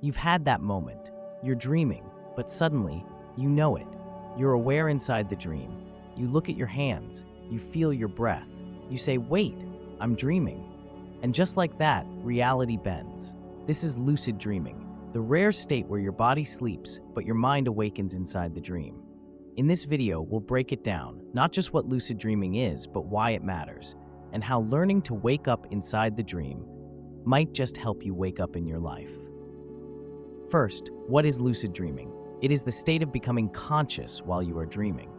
You've had that moment. You're dreaming, but suddenly, you know it. You're aware inside the dream. You look at your hands. You feel your breath. You say, "Wait, I'm dreaming." And just like that, reality bends. This is lucid dreaming, the rare state where your body sleeps, but your mind awakens inside the dream. In this video, we'll break it down, not just what lucid dreaming is, but why it matters, and how learning to wake up inside the dream might just help you wake up in your life. First, what is lucid dreaming? It is the state of becoming conscious while you are dreaming.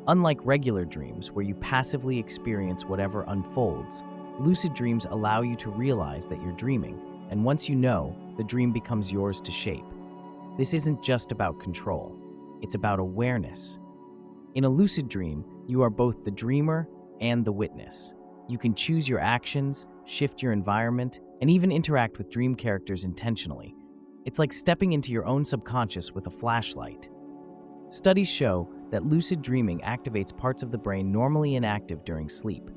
Unlike regular dreams, where you passively experience whatever unfolds, lucid dreams allow you to realize that you're dreaming, and once you know, the dream becomes yours to shape. This isn't just about control, it's about awareness. In a lucid dream, you are both the dreamer and the witness. You can choose your actions, shift your environment, and even interact with dream characters intentionally. It's like stepping into your own subconscious with a flashlight. Studies show that lucid dreaming activates parts of the brain normally inactive during sleep,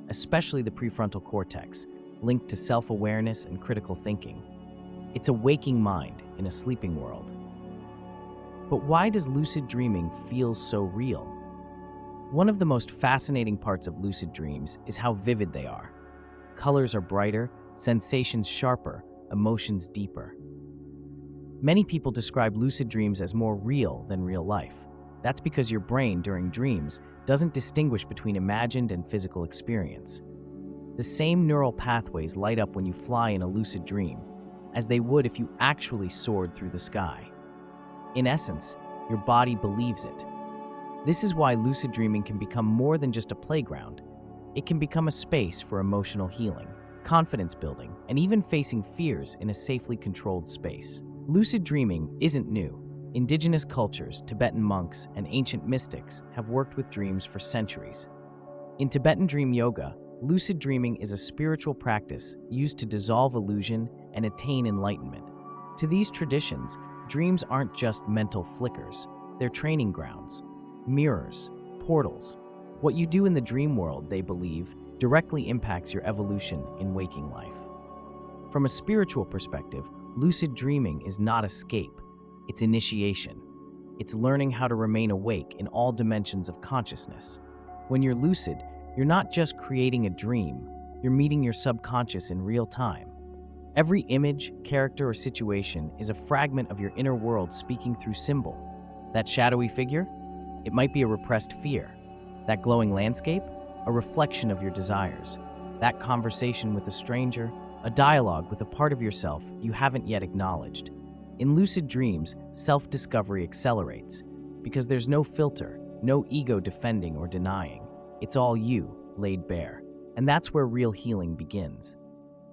especially the prefrontal cortex, linked to self-awareness and critical thinking. It's a waking mind in a sleeping world. But why does lucid dreaming feel so real? One of the most fascinating parts of lucid dreams is how vivid they are. Colors are brighter, sensations sharper, emotions deeper. Many people describe lucid dreams as more real than real life. That's because your brain, during dreams, doesn't distinguish between imagined and physical experience. The same neural pathways light up when you fly in a lucid dream, as they would if you actually soared through the sky. In essence, your body believes it. This is why lucid dreaming can become more than just a playground. It can become a space for emotional healing, confidence building, and even facing fears in a safely controlled space. Lucid dreaming isn't new. Indigenous cultures, Tibetan monks, and ancient mystics have worked with dreams for centuries. In Tibetan dream yoga, lucid dreaming is a spiritual practice used to dissolve illusion and attain enlightenment. To these traditions, dreams aren't just mental flickers, they're training grounds, mirrors, portals. What you do in the dream world, they believe, directly impacts your evolution in waking life. From a spiritual perspective, lucid dreaming is not escape, it's initiation. It's learning how to remain awake in all dimensions of consciousness. When you're lucid, you're not just creating a dream, you're meeting your subconscious in real time. Every image, character, or situation is a fragment of your inner world speaking through symbol. That shadowy figure? It might be a repressed fear. That glowing landscape? A reflection of your desires. That conversation with a stranger? A dialogue with a part of yourself you haven't yet acknowledged. In lucid dreams, self-discovery accelerates because there's no filter, no ego defending or denying. It's all you, laid bare. And that's where real healing begins.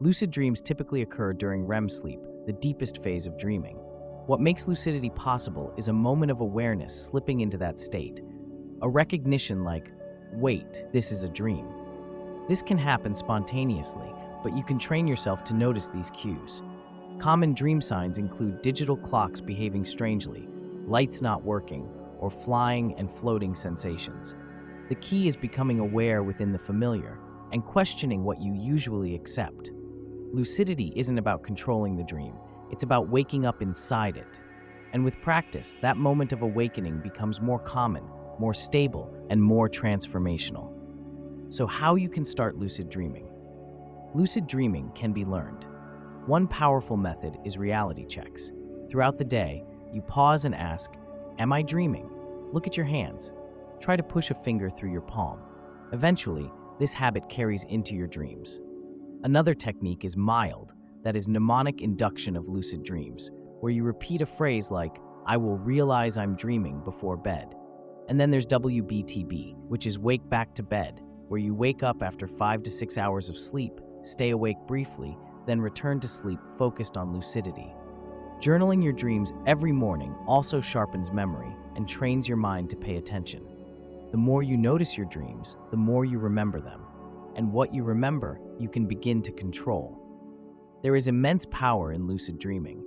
Lucid dreams typically occur during REM sleep, the deepest phase of dreaming. What makes lucidity possible is a moment of awareness slipping into that state. A recognition like, wait, this is a dream. This can happen spontaneously, but you can train yourself to notice these cues. Common dream signs include digital clocks behaving strangely, lights not working, or flying and floating sensations. The key is becoming aware within the familiar and questioning what you usually accept. Lucidity isn't about controlling the dream, it's about waking up inside it. And with practice, that moment of awakening becomes more common, more stable, and more transformational. So how you can start lucid dreaming? Lucid dreaming can be learned. One powerful method is reality checks. Throughout the day, you pause and ask, am I dreaming? Look at your hands. Try to push a finger through your palm. Eventually, this habit carries into your dreams. Another technique is mild, that is mnemonic induction of lucid dreams, where you repeat a phrase like, I will realize I'm dreaming before bed. And then there's WBTB, which is wake back to bed, where you wake up after 5 to 6 hours of sleep, stay awake briefly, then return to sleep focused on lucidity. Journaling your dreams every morning also sharpens memory and trains your mind to pay attention. The more you notice your dreams, the more you remember them. And what you remember, you can begin to control. There is immense power in lucid dreaming.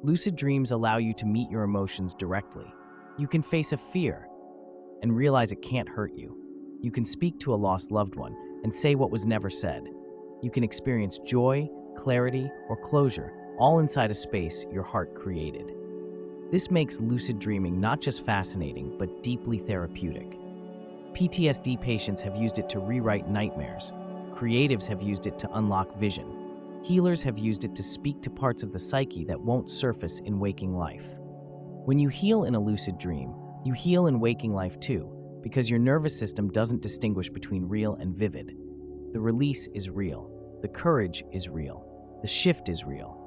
Lucid dreams allow you to meet your emotions directly. You can face a fear and realize it can't hurt you. You can speak to a lost loved one and say what was never said. You can experience joy, clarity, or closure, all inside a space your heart created. This makes lucid dreaming not just fascinating, but deeply therapeutic. PTSD patients have used it to rewrite nightmares. Creatives have used it to unlock vision. Healers have used it to speak to parts of the psyche that won't surface in waking life. When you heal in a lucid dream, you heal in waking life too, because your nervous system doesn't distinguish between real and vivid. The release is real. The courage is real. The shift is real.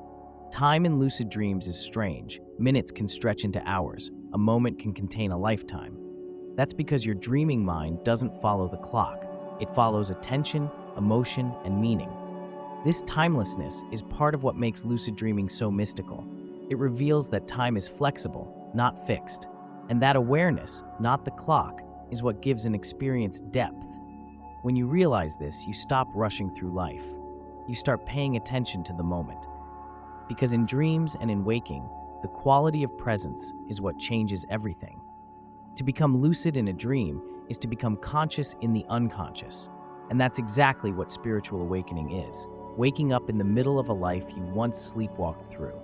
Time in lucid dreams is strange. Minutes can stretch into hours. A moment can contain a lifetime. That's because your dreaming mind doesn't follow the clock. It follows attention, emotion, and meaning. This timelessness is part of what makes lucid dreaming so mystical. It reveals that time is flexible, not fixed. And that awareness, not the clock, is what gives an experience depth. When you realize this, you stop rushing through life. You start paying attention to the moment. Because in dreams and in waking, the quality of presence is what changes everything. To become lucid in a dream is to become conscious in the unconscious. And that's exactly what spiritual awakening is, waking up in the middle of a life you once sleepwalked through.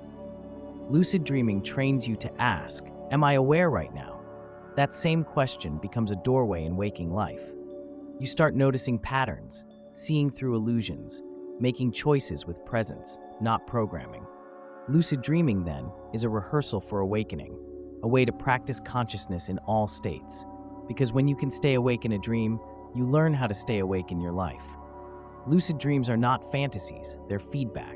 Lucid dreaming trains you to ask, am I aware right now? That same question becomes a doorway in waking life. You start noticing patterns, seeing through illusions, making choices with presence, not programming. Lucid dreaming, then, is a rehearsal for awakening, a way to practice consciousness in all states. Because when you can stay awake in a dream, you learn how to stay awake in your life. Lucid dreams are not fantasies, they're feedback.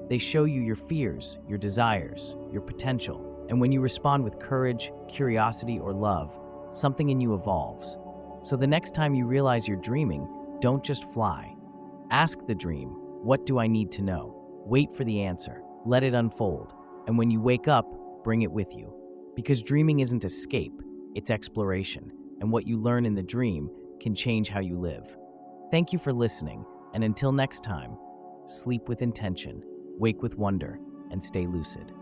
They show you your fears, your desires, your potential. And when you respond with courage, curiosity, or love, something in you evolves. So the next time you realize you're dreaming, don't just fly. Ask the dream, what do I need to know? Wait for the answer. Let it unfold. And when you wake up, bring it with you. Because dreaming isn't escape, it's exploration. And what you learn in the dream can change how you live. Thank you for listening. And until next time, sleep with intention, wake with wonder, and stay lucid.